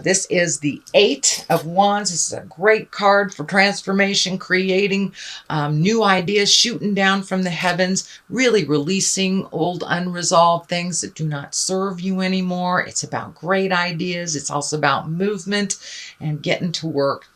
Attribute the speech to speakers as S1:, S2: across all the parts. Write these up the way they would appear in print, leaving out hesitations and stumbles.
S1: This is the Eight of Wands. This is a great card for transformation, creating new ideas, shooting down from the heavens, really releasing old unresolved things that do not serve you anymore. It's about great ideas. It's also about movement and getting to work.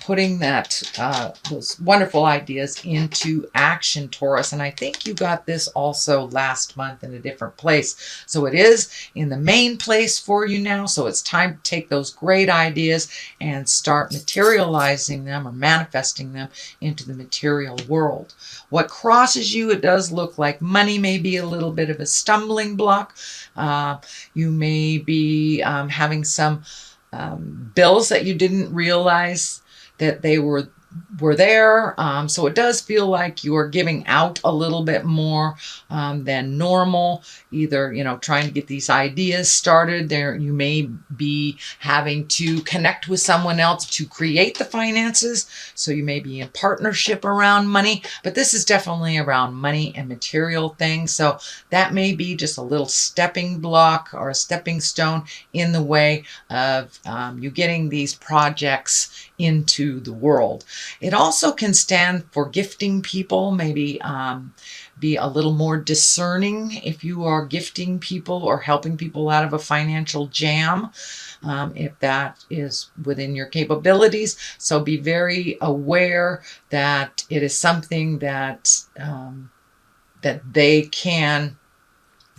S1: Putting those wonderful ideas into action, Taurus. And I think you got this also last month in a different place. So it is in the main place for you now. So it's time to take those great ideas and start materializing them or manifesting them into the material world. What crosses you, it does look like money may be a little bit of a stumbling block. You may be having some bills that you didn't realize that they were there. So it does feel like you are giving out a little bit more than normal. Either, trying to get these ideas started. There, you may be having to connect with someone else to create the finances. So you may be in partnership around money, but this is definitely around money and material things. So that may be just a little stepping block or a stepping stone in the way of you getting these projects into the world. It also can stand for gifting people, maybe be a little more discerning if you are gifting people or helping people out of a financial jam, if that is within your capabilities. So be very aware that it is something that that they can,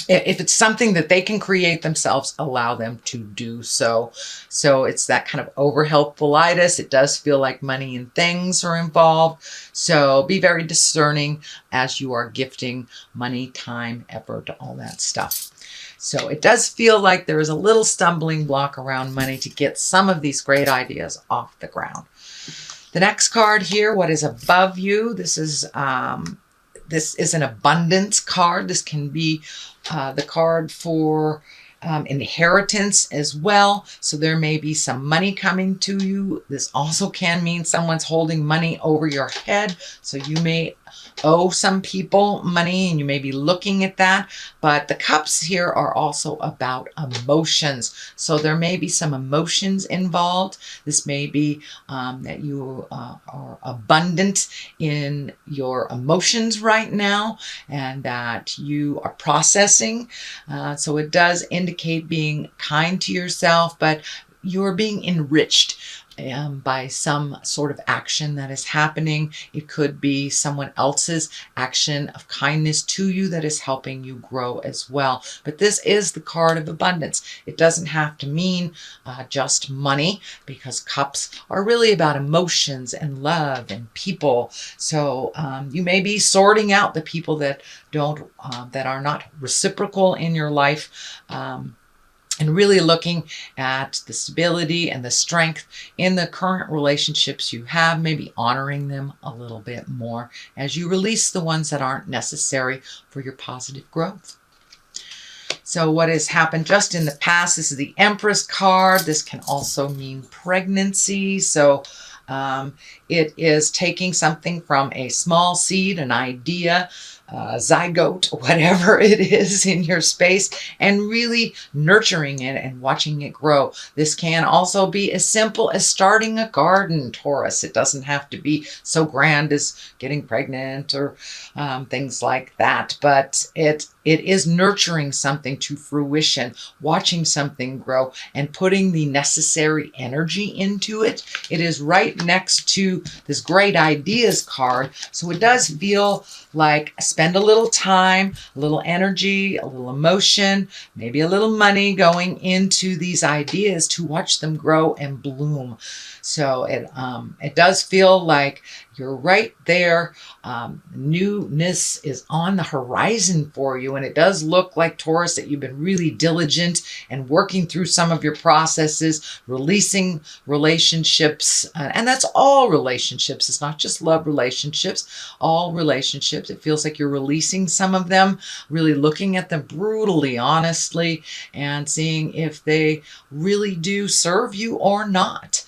S1: if it's something that they can create themselves, allow them to do so. So it's that kind of over-helpfulitis. It does feel like money and things are involved. So be very discerning as you are gifting money, time, effort, all that stuff. So it does feel like there is a little stumbling block around money to get some of these great ideas off the ground. The next card here, what is above you? This is an abundance card. This can be the card for inheritance as well. So there may be some money coming to you. This also can mean someone's holding money over your head. So you may owe some people money and you may be looking at that. But the cups here are also about emotions. So there may be some emotions involved. This may be that you are abundant in your emotions right now and that you are processing. So it does indicate being kind to yourself, but you're being enriched by some sort of action that is happening. It could be someone else's action of kindness to you that is helping you grow as well. But this is the card of abundance. It doesn't have to mean just money, because cups are really about emotions and love and people. So you may be sorting out the people that that are not reciprocal in your life. And really looking at the stability and the strength in the current relationships you have, maybe honoring them a little bit more as you release the ones that aren't necessary for your positive growth. So what has happened just in the past, this is the Empress card. This can also mean pregnancy. So it is taking something from a small seed, an idea, zygote, whatever it is in your space, and really nurturing it and watching it grow. This can also be as simple as starting a garden, Taurus. It doesn't have to be so grand as getting pregnant or things like that, but it is nurturing something to fruition, watching something grow and putting the necessary energy into it. It is right next to this great ideas card. So it does feel like spend a little time, a little energy, a little emotion, maybe a little money going into these ideas to watch them grow and bloom. So it does feel like you're right there. Newness is on the horizon for you. And it does look like, Taurus, that you've been really diligent and working through some of your processes, releasing relationships. And that's all relationships. It's not just love relationships, all relationships. It feels like you're releasing some of them, really looking at them brutally, honestly, and seeing if they really do serve you or not.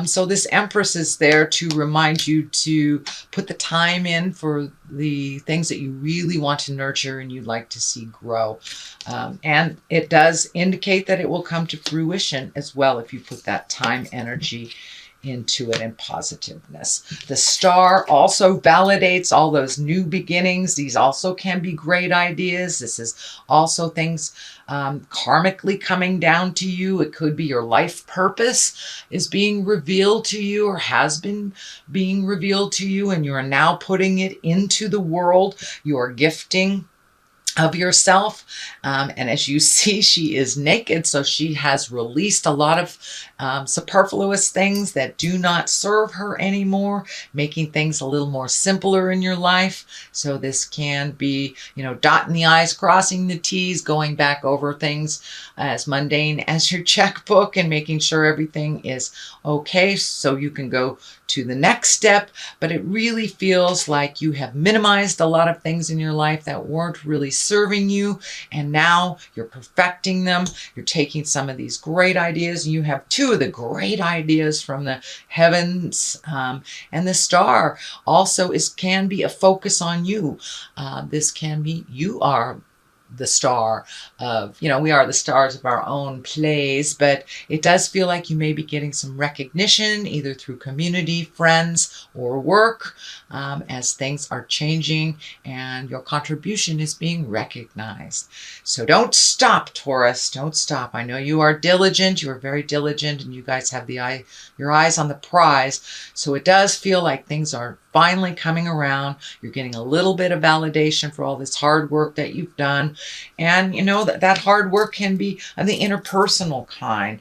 S1: So this Empress is there to remind you to put the time in for the things that you really want to nurture and you'd like to see grow. And it does indicate that it will come to fruition as well if you put that time, energy into it, and positiveness. The Star also validates all those new beginnings. These also can be great ideas. This is also things karmically coming down to you. It could be your life purpose is being revealed to you or has been being revealed to you, and you are now putting it into the world. You are gifting of yourself. And as you see, she is naked, so she has released a lot of superfluous things that do not serve her anymore, making things a little more simpler in your life. So this can be, dotting the I's, crossing the T's, going back over things as mundane as your checkbook and making sure everything is okay so you can go to the next step. But it really feels like you have minimized a lot of things in your life that weren't really serving you, and now you're perfecting them. You're taking some of these great ideas, and you have two of the great ideas from the heavens, and the Star also can be a focus on you. This can be, you are the star of, we are the stars of our own plays, but it does feel like you may be getting some recognition either through community, friends, or work as things are changing and your contribution is being recognized. So don't stop, Taurus. Don't stop. I know you are diligent. You are very diligent, and you guys have your eyes on the prize. So it does feel like things are finally coming around. You're getting a little bit of validation for all this hard work that you've done. And that hard work can be of the interpersonal kind,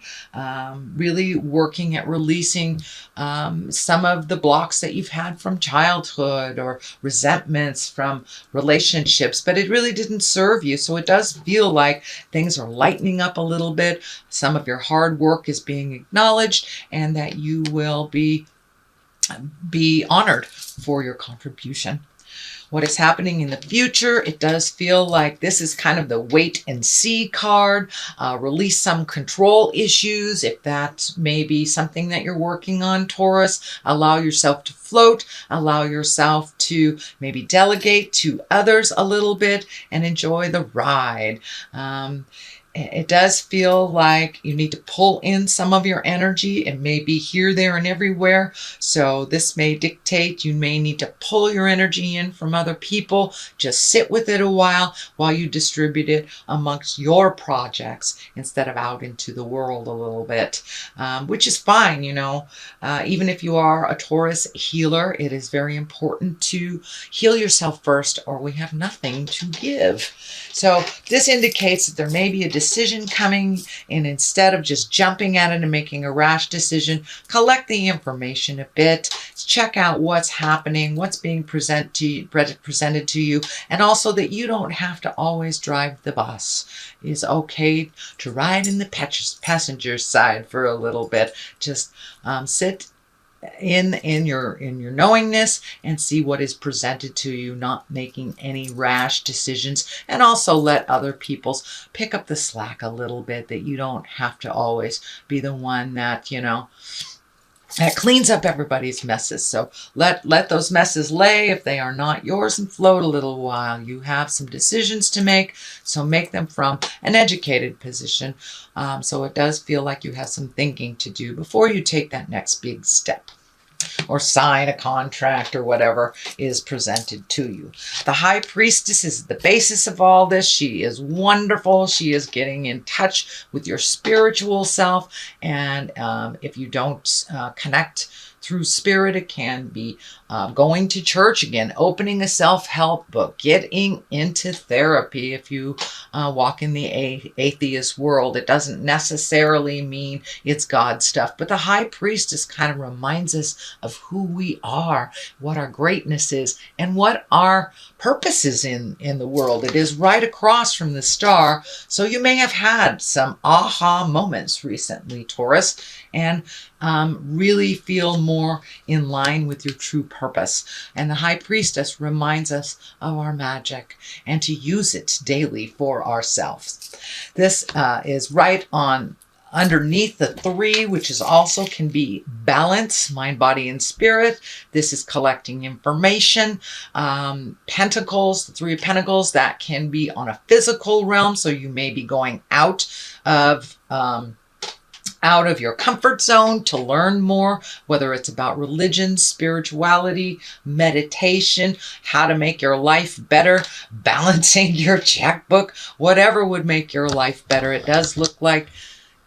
S1: really working at releasing some of the blocks that you've had from childhood or resentments from relationships, but it really didn't serve you. So it does feel like things are lightening up a little bit. Some of your hard work is being acknowledged, and that you will be honored for your contribution. What is happening in the future? It does feel like this is kind of the wait and see card. Release some control issues. If that may be something that you're working on, Taurus, allow yourself to float. Allow yourself to maybe delegate to others a little bit and enjoy the ride. It does feel like you need to pull in some of your energy. It may be here, there, and everywhere. So this may dictate you may need to pull your energy in from other people. Just sit with it a while you distribute it amongst your projects instead of out into the world a little bit, which is fine, Even if you are a Taurus healer, it is very important to heal yourself first, or we have nothing to give. So this indicates that there may be a decision coming, and instead of just jumping at it and making a rash decision, collect the information a bit, check out what's happening, what's being presented to you, and also that you don't have to always drive the bus. It's okay to ride in the passenger side for a little bit. Just sit in your knowingness and see what is presented to you, not making any rash decisions, and also let other people pick up the slack a little bit, that you don't have to always be the one that that cleans up everybody's messes. So let those messes lay if they are not yours, and float a little while. You have some decisions to make, so make them from an educated position. So it does feel like you have some thinking to do before you take that next big step or sign a contract or whatever is presented to you. The High Priestess is the basis of all this. She is wonderful. She is getting in touch with your spiritual self. And if you don't connect through spirit, it can be going to church again, opening a self-help book, getting into therapy. If you walk in the atheist world, it doesn't necessarily mean it's God stuff, but the High Priestess kind of reminds us of who we are, what our greatness is, and what our purpose is in the world. It is right across from the Star, so you may have had some aha moments recently, Taurus, and really feel more in line with your true purpose. And the High Priestess reminds us of our magic and to use it daily for ourselves. This is right on underneath the 3, which is also can be balance, mind, body, and spirit. This is collecting information. Pentacles, the 3 of Pentacles, that can be on a physical realm. So you may be going out of your comfort zone to learn more, whether it's about religion, spirituality, meditation, how to make your life better, balancing your checkbook, whatever would make your life better. It does look like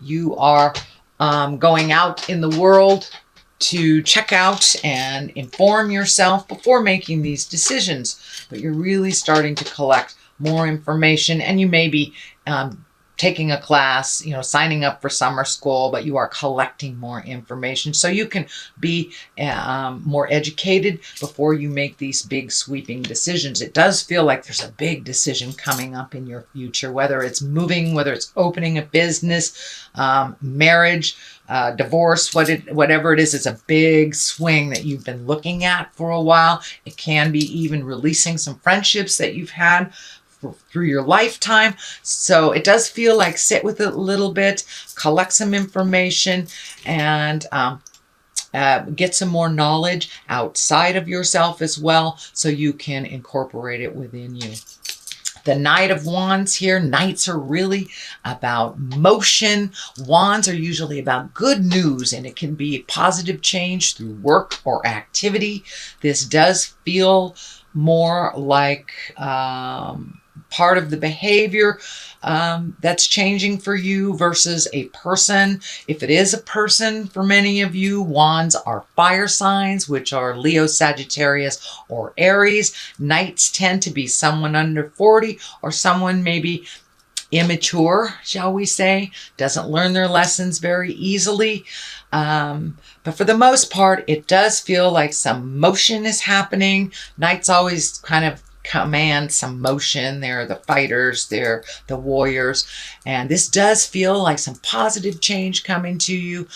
S1: you are going out in the world to check out and inform yourself before making these decisions, but you're really starting to collect more information, and you may be taking a class, signing up for summer school, but you are collecting more information so you can be more educated before you make these big sweeping decisions. It does feel like there's a big decision coming up in your future, whether it's moving, whether it's opening a business, marriage, divorce, whatever it is. It's a big swing that you've been looking at for a while. It can be even releasing some friendships that you've had through your lifetime. So it does feel like sit with it a little bit, collect some information, and get some more knowledge outside of yourself as well, so you can incorporate it within you. The Knight of Wands here. Knights are really about motion. Wands are usually about good news, and it can be positive change through work or activity. This does feel more like part of the behavior that's changing for you versus a person. If it is a person, for many of you, Wands are fire signs, which are Leo, Sagittarius, or Aries. Knights tend to be someone under 40 or someone maybe immature, shall we say, doesn't learn their lessons very easily. But for the most part, it does feel like some motion is happening. Knights always kind of command some motion. They're the fighters, they're the warriors, and this does feel like some positive change coming to you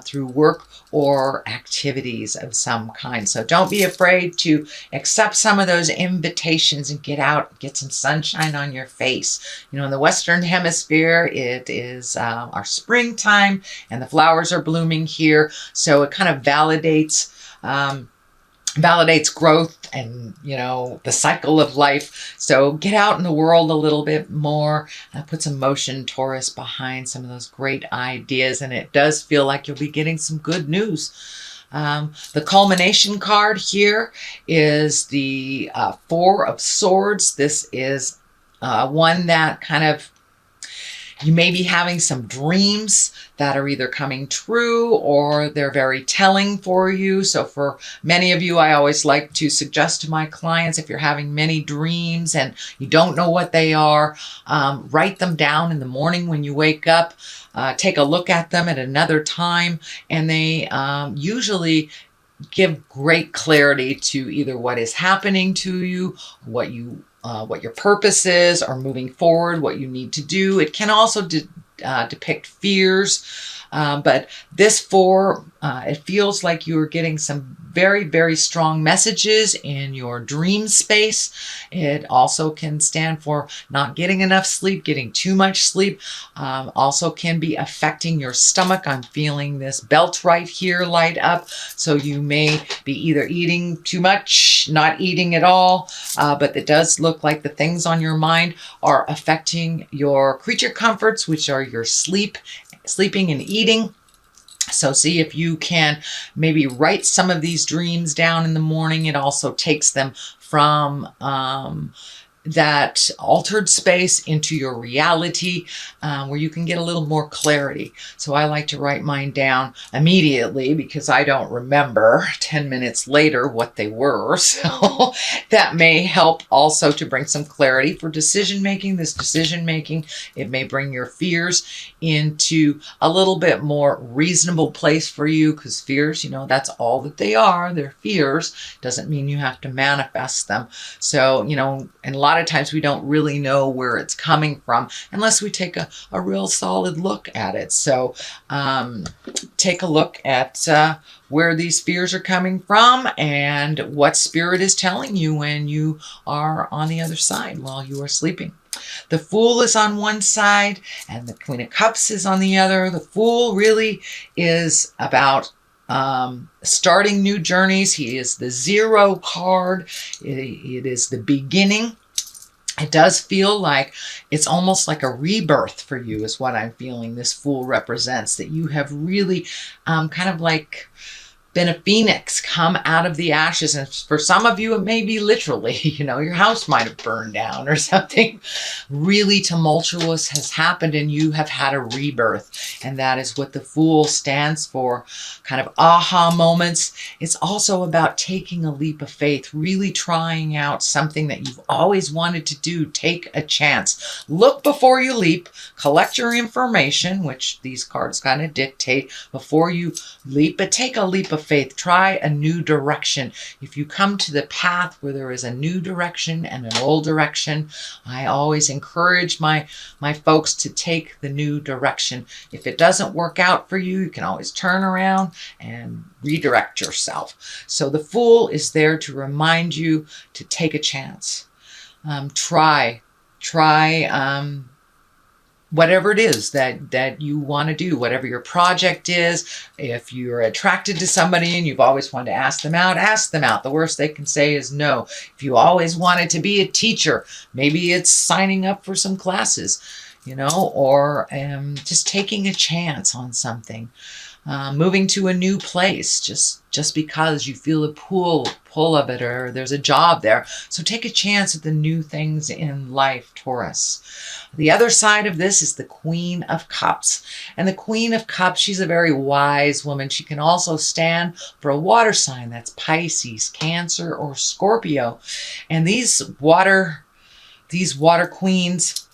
S1: through work or activities of some kind. So don't be afraid to accept some of those invitations and get out, get some sunshine on your face. In the Western Hemisphere, it is our springtime, and the flowers are blooming here, so it kind of validates growth and, the cycle of life. So get out in the world a little bit more, put some motion, Taurus, behind some of those great ideas. And it does feel like you'll be getting some good news. The culmination card here is the 4 of Swords. This is one that kind of, you may be having some dreams that are either coming true or they're very telling for you. So for many of you, I always like to suggest to my clients, if you're having many dreams and you don't know what they are, write them down in the morning when you wake up. Take a look at them at another time, and they usually give great clarity to either what is happening to you, what your purpose is, or moving forward, what you need to do. It can also depict fears, but this 4, it feels like you're getting some very, very strong messages in your dream space. It also can stand for not getting enough sleep, getting too much sleep. Also can be affecting your stomach. I'm feeling this belt right here light up. So you may be either eating too much, not eating at all, but it does look like the things on your mind are affecting your creature comforts, which are your sleeping and eating. So see if you can maybe write some of these dreams down in the morning. It also takes them from that altered space into your reality, where you can get a little more clarity. So I like to write mine down immediately because I don't remember 10 minutes later what they were. So that may help also to bring some clarity for decision making. This decision making, it may bring your fears into a little bit more reasonable place for you, because fears, that's all that they are. They're fears. Doesn't mean you have to manifest them. So, and a lot of times we don't really know where it's coming from unless we take a real solid look at it. So take a look at where these fears are coming from and what spirit is telling you when you are on the other side while you are sleeping. The Fool is on one side and the Queen of Cups is on the other. The Fool really is about starting new journeys. He is the 0 card. It is the beginning. It does feel like it's almost like a rebirth for you is what I'm feeling this Fool represents, that you have really kind of like been a phoenix, come out of the ashes. And for some of you, it may be literally, your house might have burned down or something really tumultuous has happened and you have had a rebirth. And that is what the Fool stands for, kind of aha moments. It's also about taking a leap of faith, really trying out something that you've always wanted to do. Take a chance. Look before you leap. Collect your information, which these cards kind of dictate before you leap, but take a leap of faith. Try a new direction. If you come to the path where there is a new direction and an old direction, I always encourage my folks to take the new direction. If it doesn't work out for you, you can always turn around and redirect yourself. So the Fool is there to remind you to take a chance. Try whatever it is that you want to do, whatever your project is. If you're attracted to somebody and you've always wanted to ask them out, ask them out. The worst they can say is no. If you always wanted to be a teacher, maybe it's signing up for some classes, or just taking a chance on something. Moving to a new place just because you feel a pull of it, or there's a job there. So take a chance at the new things in life, Taurus. The other side of this is the Queen of Cups. And the Queen of Cups, she's a very wise woman. She can also stand for a water sign. That's Pisces, Cancer, or Scorpio. And these water queens,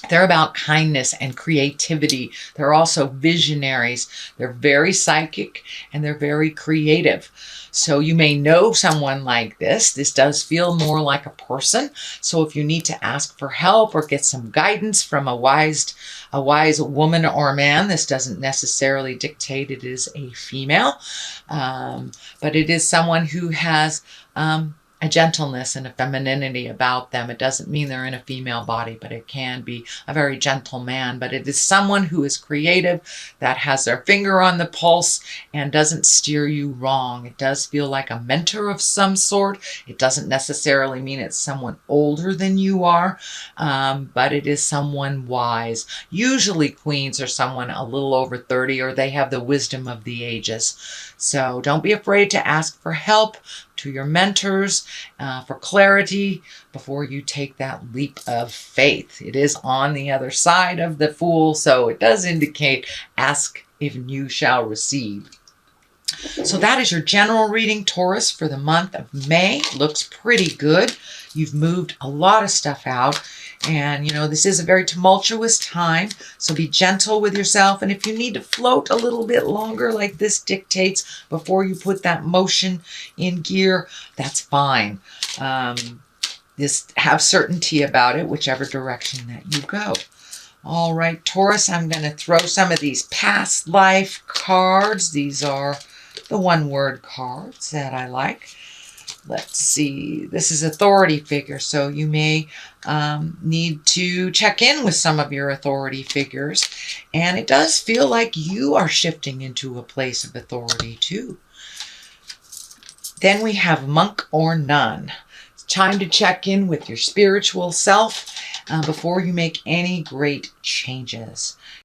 S1: they're about kindness and creativity. They're also visionaries. They're very psychic and they're very creative. So you may know someone like this. This does feel more like a person. So if you need to ask for help or get some guidance from a wise woman or man, this doesn't necessarily dictate it is a female, but it is someone who has a gentleness and a femininity about them. It doesn't mean they're in a female body, but it can be a very gentle man. But it is someone who is creative, that has their finger on the pulse and doesn't steer you wrong. It does feel like a mentor of some sort. It doesn't necessarily mean it's someone older than you are, but it is someone wise. Usually queens are someone a little over 30, or they have the wisdom of the ages. So don't be afraid to ask for help, to your mentors, for clarity before you take that leap of faith. It is on the other side of the Fool, so it does indicate ask if you shall receive. So that is your general reading, Taurus, for the month of May. Looks pretty good. You've moved a lot of stuff out. And, this is a very tumultuous time, so be gentle with yourself. And if you need to float a little bit longer, like this dictates, before you put that motion in gear, that's fine. Just have certainty about it, whichever direction that you go. All right, Taurus, I'm going to throw some of these past life cards. These are the one-word cards that I like. Let's see. This is authority figure, so you may need to check in with some of your authority figures. And it does feel like you are shifting into a place of authority too. Then we have Monk or Nun. It's time to check in with your spiritual self before you make any great changes.